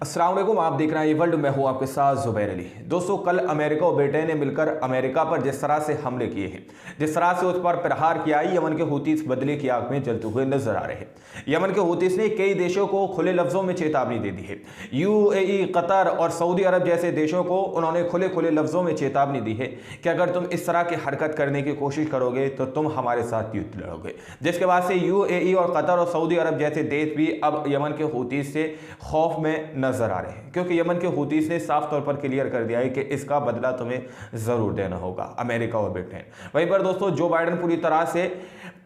अस्सलाम वालेकुम, आप देख रहे हैं ये वर्ल्ड। मैं हूं आपके साथ जुबैर अली। दोस्तों, कल अमेरिका और ब्रिटेन ने मिलकर अमेरिका पर जिस तरह से हमले किए हैं, जिस तरह से उस पर प्रहार किया है, यमन के हूतीस बदले की आग में जलते हुए नजर आ रहे हैं। यमन के हूतीस ने कई देशों को खुले लफ्जों में चेतावनी दे दी है। यूएई, कतर और सऊदी अरब जैसे देशों को उन्होंने खुले खुले लफ्जों में चेतावनी दी है कि अगर तुम इस तरह की हरकत करने की कोशिश करोगे तो तुम हमारे साथ युद्ध लड़ोगे। जिसके बाद से यूएई और कतर और सऊदी अरब जैसे देश भी अब यमन के हूतीस से खौफ में नजर आ रहे हैं, क्योंकि यमन के हूतीस ने साफ तौर पर क्लियर कर दिया है कि इसका बदला तुम्हें जरूर देना होगा, अमेरिका और ब्रिटेन। वहीं पर दोस्तों, जो बाइडेन पूरी तरह से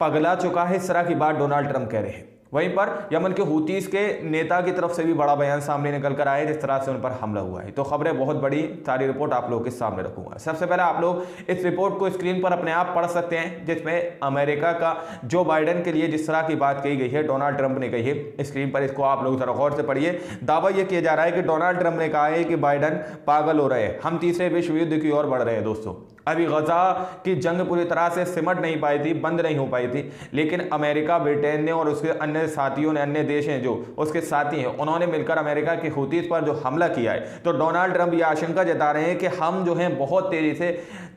पगला चुका है, इस तरह की बात डोनाल्ड ट्रंप कह रहे हैं। वहीं पर यमन के हूतीस के नेता की तरफ से भी बड़ा बयान सामने निकल कर आया जिस तरह से उन पर हमला हुआ है। तो खबरें बहुत बड़ी, सारी रिपोर्ट आप लोगों के सामने रखूंगा। सबसे पहले आप लोग इस रिपोर्ट को स्क्रीन पर अपने आप पढ़ सकते हैं, जिसमें अमेरिका का जो बाइडेन के लिए जिस तरह की बात कही गई है, डोनाल्ड ट्रंप ने कही है। स्क्रीन पर इसको आप लोग जरा गौर से पढ़िए। दावा यह किया जा रहा है कि डोनाल्ड ट्रंप ने कहा है कि बाइडेन पागल हो रहे हैं, हम तीसरे विश्व युद्ध की ओर बढ़ रहे हैं। दोस्तों, अभी गजा की जंग पूरी तरह से सिमट नहीं पाई थी, बंद नहीं हो पाई थी, लेकिन अमेरिका, ब्रिटेन ने और उसके अन्य साथियों ने, अन्य देश हैं जो उसके साथी हैं, उन्होंने मिलकर अमेरिका के हूतीस पर जो हमला किया है। तो डोनाल्ड ट्रंप यह आशंका जता रहे हैं कि हम जो हैं बहुत तेजी से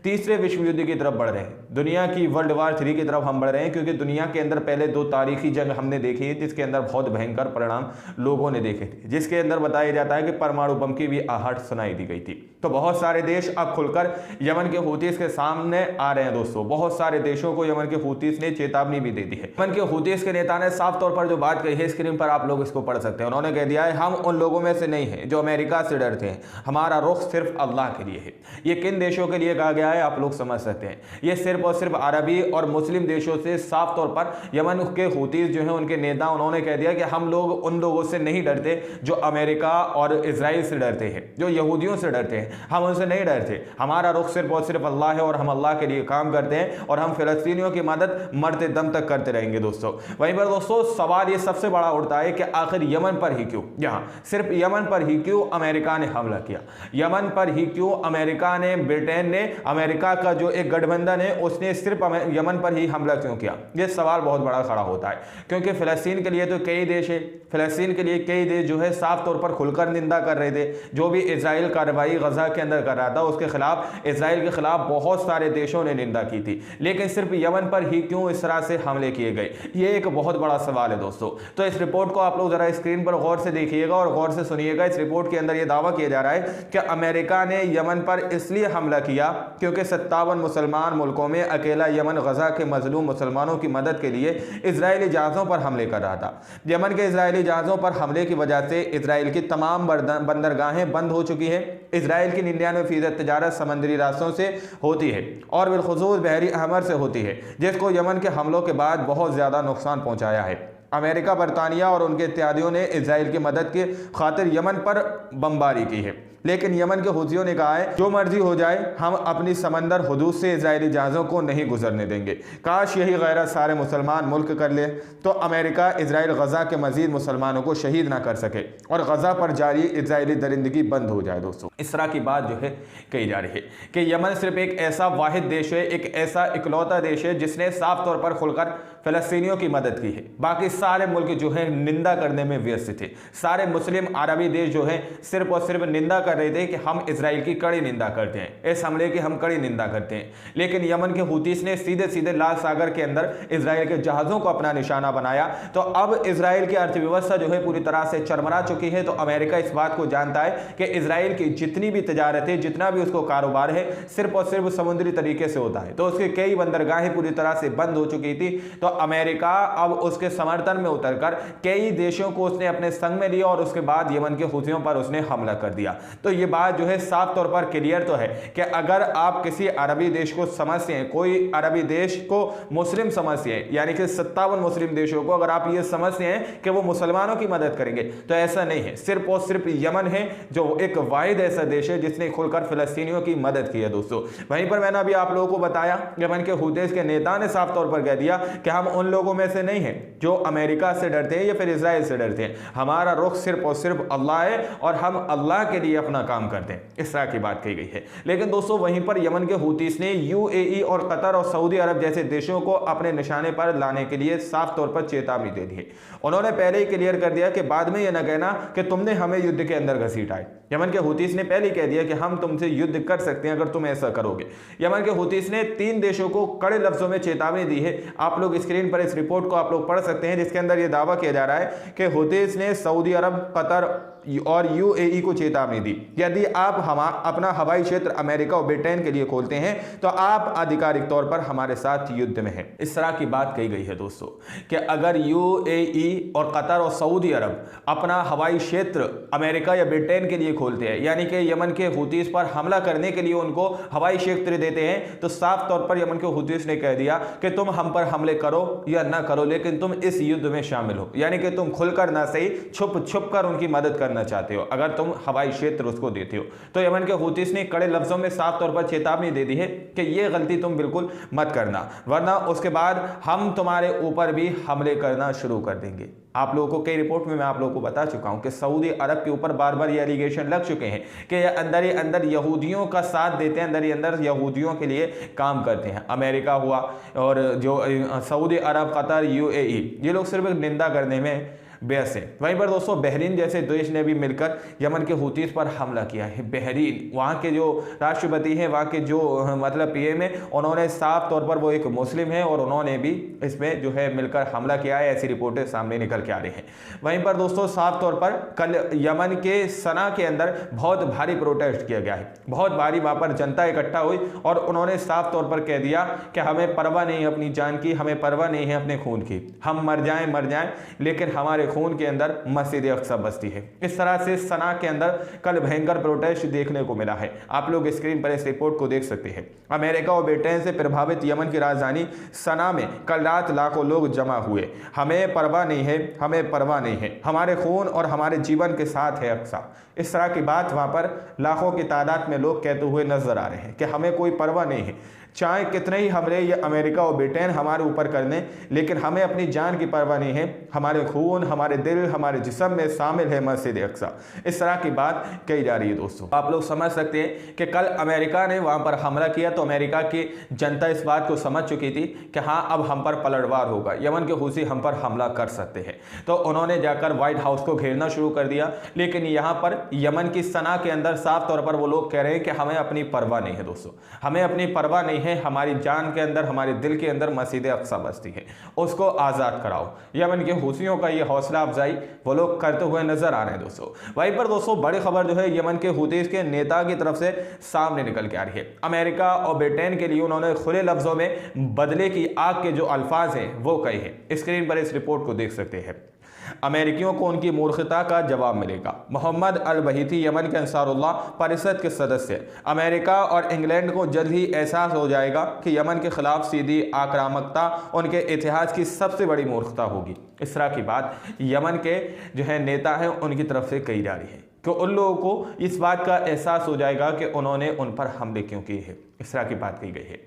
तीसरे विश्व युद्ध की तरफ बढ़ रहे हैं, दुनिया की वर्ल्ड वार 3 की तरफ हम बढ़ रहे हैं, क्योंकि दुनिया के अंदर पहले 2 तारीखी जंग हमने देखी है जिसके अंदर बहुत भयंकर परिणाम लोगों ने देखे थे, जिसके अंदर बताया जाता है कि परमाणु बम की भी आहट सुनाई दी गई थी। तो बहुत सारे देश अब खुलकर यमन के हूतीस के सामने आ रहे हैं। दोस्तों, बहुत सारे देशों को यमन के हूतीस ने चेतावनी भी दे दी है। यमन के हूतीस के नेता ने साफ तौर पर जो बात कही है, स्क्रीन पर आप लोग इसको पढ़ सकते हैं। उन्होंने कह दिया है, हम उन लोगों में से नहीं है जो अमेरिका से डरते हैं, हमारा रुख सिर्फ अल्लाह के लिए है। ये किन देशों के लिए कहा गया है आप लोग समझ सकते हैं। ये सिर्फ और सिर्फ अरबी और मुस्लिम देशों से साफ तौर पर यमन के हूतीस जो है, उनके नेता, उन्होंने कह दिया कि हम लोग उन लोगों से नहीं डरते जो अमेरिका और इजराइल से डरते हैं, जो यहूदियों से डरते हैं, हम उनसे नहीं डरते। हमारा रुख सिर्फ और सिर्फ अल्लाह है और हम अल्लाह के लिए काम करते हैं और हम फिलिस्तीनियों की मदद मरते दम तक करते रहेंगे। दोस्तों, वहीं पर दोस्तों सवाल ये सबसे बड़ा उठता है कि आखिर यमन पर ही क्यों, यहां सिर्फ यमन पर ही क्यों अमेरिका ने हमला किया? यमन पर ही क्यों अमेरिका ने, ब्रिटेन ने, अमेरिका का जो एक गठबंधन है उसने सिर्फ यमन पर ही हमला क्यों किया? यह सवाल बहुत बड़ा खड़ा होता है, क्योंकि फिलिस्तीन के लिए तो कई देश है, फिलिस्तीन के लिए कई देश जो है साफ तौर पर खुलकर निंदा कर रहे थे। जो भी इजराइल कार्रवाई गजा के अंदर कर रहा था उसके खिलाफ, इजराइल के खिलाफ बहुत सारे देशों ने निंदा की थी, लेकिन सिर्फ यमन पर ही क्यों इस तरह से हमले किए गए? ये एक बहुत बड़ा सवाल है दोस्तों। तो इस रिपोर्ट को आप लोग जरा स्क्रीन पर गौर से देखिएगा और गौर से सुनिएगा। इस रिपोर्ट के अंदर यह दावा किया जा रहा है कि अमेरिका ने यमन पर इसलिए हमला किया क्योंकि 57 मुसलमान मुल्कों में अकेला यमन गजा के मजलूम मुसलमानों की मदद के लिए इजरायली जहाज़ों पर हमले कर रहा था। यमन के इजरायली जहाज़ों पर हमले की वजह से इजराइल की तमाम बंदरगाहें बंद हो चुकी हैं। इजराइल की 99% तजारत समंदरी रास्तों से होती है और बिलखुसूस बहरी अहमर से होती है, जिसको यमन के हमलों के बाद बहुत ज़्यादा नुकसान पहुँचाया है। अमेरिका, बरतानिया और उनके इत्यादियों ने इजराइल की मदद की खातिर यमन पर बमबारी की है, लेकिन यमन के हूथियों ने कहा है जो मर्जी हो जाए, हम अपनी समंदर हुदूद से इजरायली जहाज़ों को नहीं गुजरने देंगे। काश यही गैरत सारे मुसलमान मुल्क कर ले तो अमेरिका इजराइल गजा के मजीद मुसलमानों को शहीद ना कर सके और गजा पर जारी इजरायली दरिंदगी बंद हो जाए। दोस्तों, इस तरह की बात जो है कही जा रही है कि यमन सिर्फ एक ऐसा वाहिद देश है, एक ऐसा इकलौता देश है जिसने साफ तौर पर खुलकर फिलिस्तीनियों की मदद की है। बाकी सारे मुल्क जो है निंदा करने में व्यस्त थे। सारे मुस्लिम अरबी देश जो है सिर्फ और सिर्फ निंदा कर रहे थे कि हम इजराइल की कड़ी निंदा करते हैं, इस हमले की हम कड़ी निंदा करते हैं। लेकिन यमन के हूतीस ने सीधे सीधे लाल सागर के अंदर इजराइल के जहाज़ों को अपना निशाना बनाया। तो अब इजराइल की अर्थव्यवस्था जो है पूरी तरह से चरमरा चुकी है। तो अमेरिका इस बात को जानता है कि इजराइल की जितनी भी तजारत है, जितना भी उसको कारोबार है, सिर्फ और सिर्फ समुद्री तरीके से होता है। तो उसकी कई बंदरगाहें पूरी तरह से बंद हो चुकी थी। तो अमेरिका अब उसके समर्थन में उतरकर कई देशों को उसने अपने संग में लिया और उसके बाद यमन के हूथियों पर उसने हमला कर दिया। तो ये बात जो है साफ तौर पर क्लियर तो है कि अगर आप किसी अरबी देश को समझते हैं, कोई अरबी देश को मुस्लिम समझते हैं, यानी कि 57 मुस्लिम देशों को अगर आप ये समझते हैं कि वो मुसलमानों की मदद करेंगे, तो ऐसा नहीं है। सिर्फ और सिर्फ यमन है जो एक वाहिद ऐसा देश है जिसने खुलकर फिलिस्तीनियों की मदद की है। दोस्तों, वहीं पर मैंने अभी आप लोगों को बताया यमन के हूतीस के नेता ने साफ तौर पर कह दिया कि हम उन लोगों में से नहीं है जो अमेरिका से डरते हैं या फिर इजराइल से डरते हैं। हमारा रुख सिर्फ और सिर्फ अल्लाह है और हम अल्लाह के लिए अपना काम कर दें, इस तरह की बात कही गई है। लेकिन दोस्तों वहीं पर यमन के हूतीस ने यूएई और कतर और सऊदी अरब जैसे देशों को अपने निशाने पर लाने के लिए साफ तौर पर चेतावनी दे दी है। उन्होंने पहले ही क्लियर कर दिया कि बाद में यह न कहना कि तुमने हमें युद्ध के अंदर घसीटा है। यमन के हूतीस ने पहले ही कह दिया कि हम तुमसे युद्ध कर सकते हैं अगर तुम ऐसा करोगे। यमन के हूतीस ने 3 देशों को कड़े लफ्जों में चेतावनी दी है। आप लोग स्क्रीन पर इस रिपोर्ट को आप लोग पढ़ सकते हैं, जिसके अंदर यह दावा किया जा रहा है कि हूतीस ने सऊदी अरब, कतर और यूएई को चेतावनी दी, यदि आप अपना हवाई क्षेत्र अमेरिका और ब्रिटेन के लिए खोलते हैं तो आप आधिकारिक तौर पर हमारे साथ युद्ध में हैं। इस तरह की बात कही गई है दोस्तों कि अगर यूएई और कतर और सऊदी अरब अपना हवाई क्षेत्र अमेरिका या ब्रिटेन के लिए खोलते हैं, यानी कि यमन के हूतीस पर हमला करने के लिए उनको हवाई क्षेत्र देते हैं, तो साफ तौर पर यमन के हूतीस ने कह दिया कि तुम हम पर हमले करो या ना करो, लेकिन तुम इस युद्ध में शामिल हो, यानी कि तुम खुलकर ना सही छुप छुप कर उनकी मदद करना चाहते हो अगर तुम हवाई क्षेत्र उसको देते हो। तो यमन के हूतीस ने कड़े लफ्जों में साफ तौर पर चेतावनी दे दी है कि यह गलती तुम बिल्कुल मत करना, वरना उसके बाद हम तुम्हारे ऊपर भी हमले करना शुरू कर देंगे। आप लोगों को कई रिपोर्ट में मैं आप लोगों को बता चुका हूं कि सऊदी अरब के ऊपर बार बार ये एलिगेशन लग चुके हैं कि ये अंदर ही अंदर यहूदियों का साथ देते हैं, अंदर ही अंदर यहूदियों के लिए काम करते हैं। अमेरिका हुआ और जो सऊदी अरब, कतर, यूएई, ये लोग सिर्फ निंदा करने में बेहस है। वहीं पर दोस्तों बहरीन जैसे देश ने भी मिलकर यमन के हूतीस पर हमला किया है। बहरीन, वहाँ के जो राष्ट्रपति हैं, वहाँ के जो मतलब पीएम है, उन्होंने साफ तौर पर वो एक मुस्लिम है और उन्होंने भी इसमें जो है मिलकर हमला किया है, ऐसी रिपोर्टें सामने निकल के आ रही हैं। वहीं पर दोस्तों साफ तौर पर कल यमन के सना के अंदर बहुत भारी प्रोटेस्ट किया गया है, बहुत भारी वहाँ पर जनता इकट्ठा हुई और उन्होंने साफ तौर पर कह दिया कि हमें परवाह नहीं है अपनी जान की, हमें परवाह नहीं है अपने खून की, हम मर जाएं लेकिन हमारे खून के अंदर मस्जिद अक्सा बसती है। इस तरह से सना के अंदर कल भयंकर प्रोटेस्ट देखने को मिला है। आप लोग स्क्रीन पर इस रिपोर्ट को देख सकते हैं। अमेरिका और ब्रिटेन से प्रभावित यमन की राजधानी सना में कल रात लाखों लोग जमा हुए। हमें परवाह नहीं है, हमें परवाह नहीं है, हमारे खून और हमारे जीवन के साथ है अक्सा। इस तरह की बात वहां पर लाखों की तादाद में लोग कहते हुए नजर आ रहे हैं कि हमें कोई परवाह नहीं है, चाहे कितने ही हमले ये अमेरिका और ब्रिटेन हमारे ऊपर कर लें, लेकिन हमें अपनी जान की परवाह नहीं है। हमारे खून, हमारे दिल, हमारे जिस्म में शामिल है मस्जिद अक्सा। इस तरह की बात कही जा रही है दोस्तों। आप लोग समझ सकते हैं कि कल अमेरिका ने वहां पर हमला किया तो अमेरिका की जनता इस बात को समझ चुकी थी कि हाँ अब हम पर पलटवार होगा, यमन के हूसी हम पर हमला कर सकते हैं। तो उन्होंने जाकर व्हाइट हाउस को घेरना शुरू कर दिया। लेकिन यहाँ पर यमन की सना के अंदर साफ तौर पर वो लोग कह रहे हैं कि हमें अपनी परवाह नहीं है दोस्तों, हमें अपनी परवाह नहीं है, हमारी जान के अंदर, हमारे दिल के अंदर मस्जिद अक्सा बसती है, उसको आज़ाद कराओ। यमन के हूसियों का ये हौसला अफजाई वो लोग करते हुए नजर आ रहे हैं दोस्तों। वहीं पर दोस्तों बड़ी खबर जो है यमन के हूतीस के नेता की तरफ से सामने निकल के आ रही है। अमेरिका और ब्रिटेन के लिए उन्होंने खुले लफ्जों में बदले की आग के जो अल्फाज हैं वो कहे हैं। स्क्रीन पर इस रिपोर्ट को देख सकते हैं। अमेरिकियों को उनकी मूर्खता का जवाब मिलेगा। मोहम्मद अल बहीती यमन के अंसारुल्लाह परिषद के सदस्य। अमेरिका और इंग्लैंड को जल्द ही एहसास हो जाएगा कि यमन के खिलाफ सीधी आक्रामकता उनके इतिहास की सबसे बड़ी मूर्खता होगी। इस तरह की बात यमन के जो है नेता हैं उनकी तरफ से कही जा रही है कि उन लोगों को इस बात का एहसास हो जाएगा कि उन्होंने उन पर हमले क्यों किए हैं। इस तरह की बात की गई है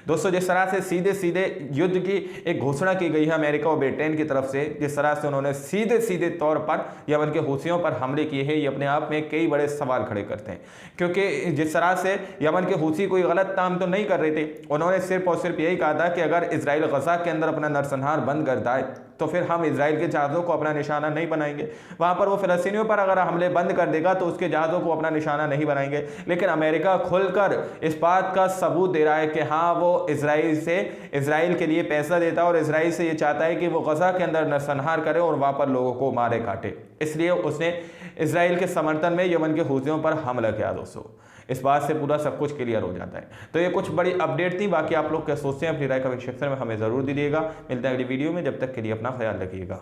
दोस्तों। जिस तरह से सीधे सीधे युद्ध की एक घोषणा की गई है अमेरिका और ब्रिटेन की तरफ से, जिस तरह से उन्होंने सीधे सीधे तौर पर यमन के हूसियों पर हमले किए हैं, ये अपने आप में कई बड़े सवाल खड़े करते हैं। क्योंकि जिस तरह से यमन के हूसी कोई गलत काम तो नहीं कर रहे थे, उन्होंने सिर्फ और सिर्फ यही कहा था कि अगर इजराइल गजा के अंदर अपना नरसंहार बंद करता है तो फिर हम इजराइल के जहाज़ों को अपना निशाना नहीं बनाएंगे। वहाँ पर वो फिलिस्तीनियों पर अगर हमले बंद कर देगा तो उसके जहाज़ों को अपना निशाना नहीं बनाएंगे। लेकिन अमेरिका खुलकर इस बात का सबूत दे रहा है कि हाँ वो इजराइल के लिए पैसा देता है और इजराइल से ये चाहता है कि वो गजा के अंदर नरसंहार करे और वहाँ पर लोगों को मारे काटे। इसलिए उसने इजराइल के समर्थन में यमन के हूसियों पर हमला किया दोस्तों। इस बात से पूरा सब कुछ क्लियर हो जाता है। तो ये कुछ बड़ी अपडेट थी। बाकी आप लोग क्या सोचते हैं अपनी राय कमेंट सेक्शन में हमें ज़रूर दीजिएगा। मिलते हैं अगली वीडियो में, जब तक के लिए अपना ख्याल रखिएगा।